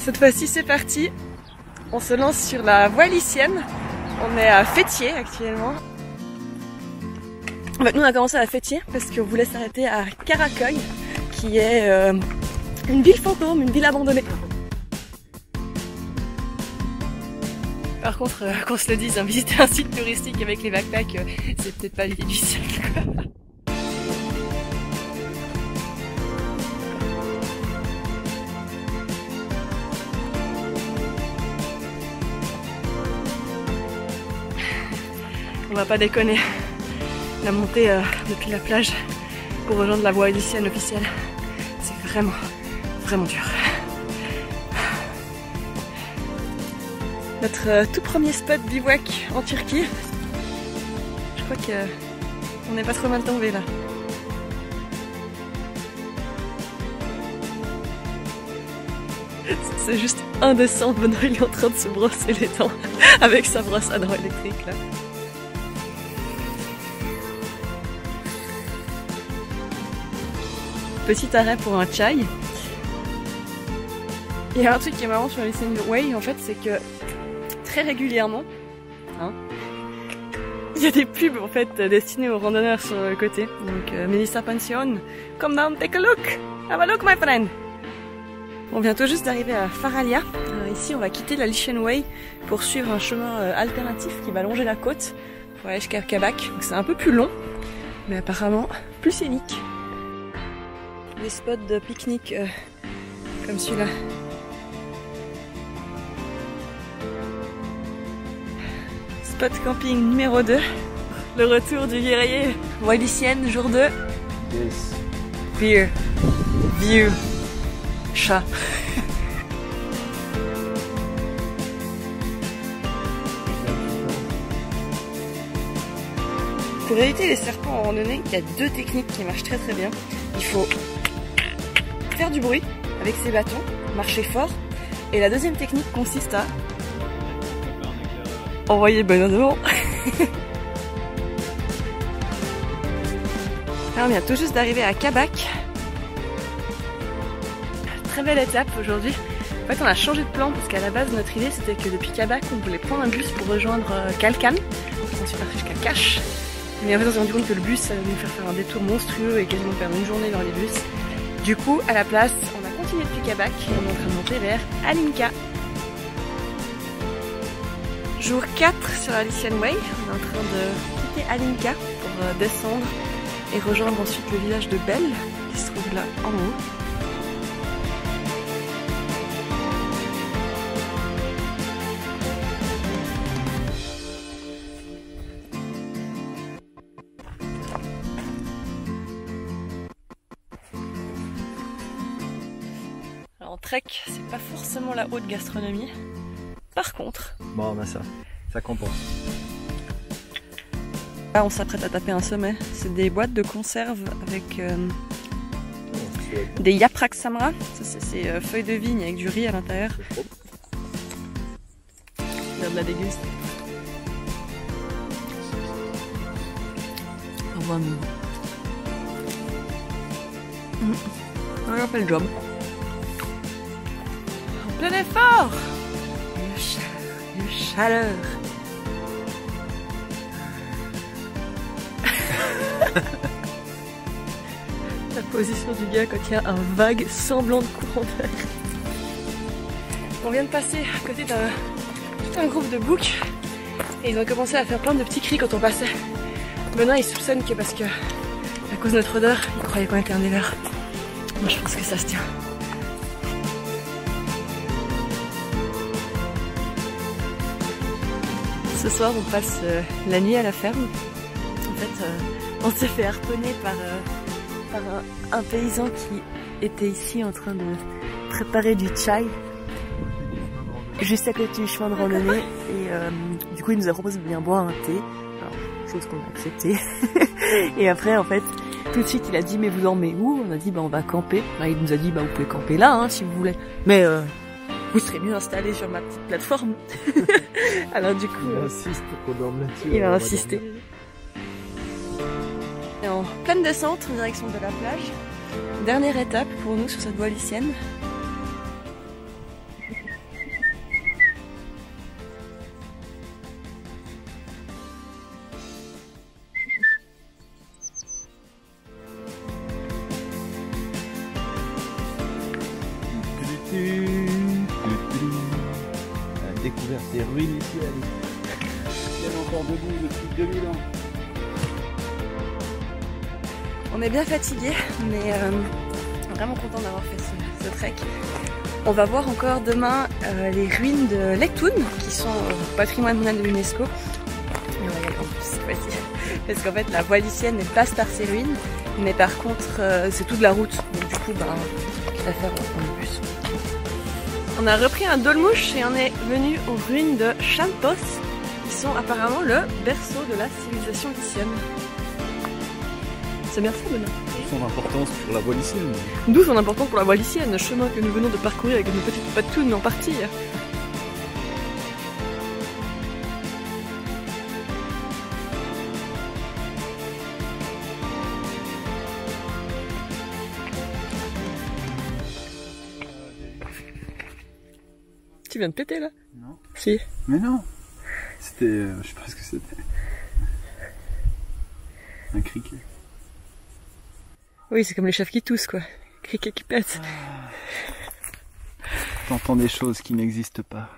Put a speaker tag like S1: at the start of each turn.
S1: Cette fois-ci c'est parti, on se lance sur la voie lycienne. On est à Fétier actuellement. En fait, nous on a commencé à Fétier parce qu'on voulait s'arrêter à Caracoy, qui est une ville fantôme, une ville abandonnée. Par contre, qu'on se le dise, hein, visiter un site touristique avec les backpacks, c'est peut-être pas l'idée du siècle. On va pas déconner. La montée depuis la plage pour rejoindre la voie lycienne officielle, c'est vraiment, vraiment dur. Notre tout premier spot bivouac en Turquie. Je crois qu'on n'est pas trop mal tombé là. C'est juste indécent, Benoît il est en train de se brosser les dents avec sa brosse à dents électrique là. Petit arrêt pour un chai. Il y a un truc qui est marrant sur les Lycienne Way en fait, c'est que très régulièrement, hein, il y a des pubs en fait destinées aux randonneurs sur le côté. Donc Melissa Pension, come down, take a look, have a look my friend. On vient tout juste d'arriver à Faralia. Ici on va quitter la Lycienne Way pour suivre un chemin alternatif qui va longer la côte pour aller jusqu'à Kabak. Donc c'est un peu plus long, mais apparemment plus scénique. Des spots de pique-nique comme celui-là. Spot camping numéro 2. Le retour du guerrier. Voie lycienne, jour 2.
S2: Yes.
S1: Beer. View. Chat. Pour éviter les serpents en randonnée, il y a deux techniques qui marchent très très bien. Il faut faire du bruit avec ses bâtons, marcher fort. Et la deuxième technique consiste à envoyer Benoît devant. Là, on vient tout juste d'arriver à Kabak. Très belle étape aujourd'hui. En fait, on a changé de plan parce qu'à la base, notre idée c'était que depuis Kabak, on voulait prendre un bus pour rejoindre Kalkan. Ensuite, partir jusqu'à Kash. Mais en fait, on s'est rendu compte que le bus, ça allait nous faire un détour monstrueux et quasiment perdre une journée dans les bus. Du coup, à la place, on a continué depuis Kabak et on est en train de monter vers Alinka. Jour 4 sur la Lycienne Way, on est en train de quitter Alinka pour descendre et rejoindre ensuite le village de Bel, qui se trouve là en haut. Alors en trek, c'est pas forcément la haute gastronomie. Par contre...
S2: Bon, on a ça. Ça compense.
S1: Là, on s'apprête à taper un sommet. C'est des boîtes de conserve avec des yaprak samra. Ça, c'est ces feuilles de vigne avec du riz à l'intérieur. Regarde la déguste. On voit mieux. On fait le job. En plein effort! Chaleur. La position du gars quand il y a un vague semblant de courant d'air. On vient de passer à côté d'un groupe de boucs et ils ont commencé à faire plein de petits cris quand on passait. Benoît il soupçonne que parce que à cause de notre odeur, il croyait qu'on était un éleveur. Moi je pense que ça se tient. Ce soir, on passe la nuit à la ferme. En fait, on s'est fait harponner par un paysan qui était ici en train de préparer du chai juste à côté du chemin de randonnée. Et du coup, il nous a proposé de bien boire un thé. Alors, chose qu'on a acceptée. Et après, en fait, tout de suite, il a dit « Mais vous dormez où ?» On a dit « Bah, on va camper. » Il nous a dit « Bah, vous pouvez camper là, hein, si vous voulez. Mais vous serez mieux installé sur ma petite plateforme. » Alors du coup,
S2: il insiste pour qu'on dorme là-dessus.
S1: Il a insisté. Et en pleine descente en direction de la plage. Dernière étape pour nous sur cette voie lycienne.
S2: découvert des ruines ici, Alice.
S3: Elle est encore debout depuis 2000 ans.
S1: On est bien fatigué, mais vraiment content d'avoir fait ce trek. On va voir encore demain les ruines de Lectoon, qui sont patrimoine mondial de l'UNESCO. Et on va y aller en plus cette fois-ci. Parce qu'en fait la voie lycéenne ne passe par ces ruines, mais par contre c'est toute la route. Donc du coup, quitte à faire, on prend le bus. On a repris un dolmouche et on est venu aux ruines de Champos, qui sont apparemment le berceau de la civilisation lycienne. C'est bien ça, Benoît.
S3: Son importance pour la voie lycéenne.
S1: D'où son importance pour la voie lycéenne, chemin que nous venons de parcourir avec nos petites patounes en partie. Tu viens de péter là?
S3: Non.
S1: Si.
S3: Mais non. C'était, je sais pas ce que c'était. Un criquet.
S1: Oui, c'est comme les chefs qui toussent quoi. Criquet qui pète.
S3: T'entends des choses qui n'existent pas.